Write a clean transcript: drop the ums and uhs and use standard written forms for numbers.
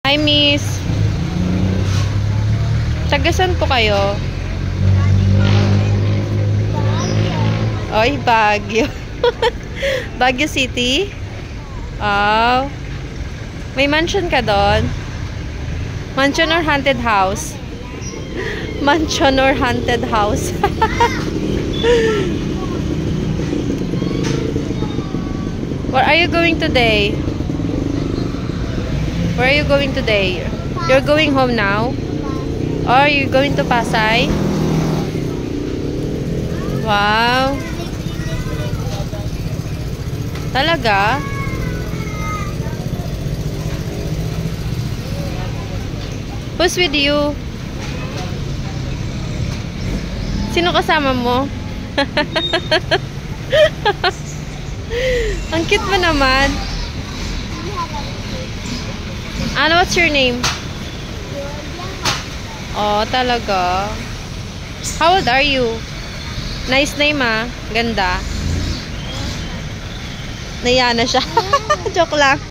Hi, miss. Tagasan po kayo? Oy, Baguio. Baguio City? Oh. May mansion ka doon? Mansion or haunted house? Mansion or haunted house? Where are you going today? Where are you going today? You're going home now? Or are you going to Pasay? Wow. Talaga? Who's with you? Sino kasama mo? Ang cute mo naman. Ano, what's your name? Oh, talaga. How old are you? Nice name, ah. Ganda. Naiya na siya. Joke lang.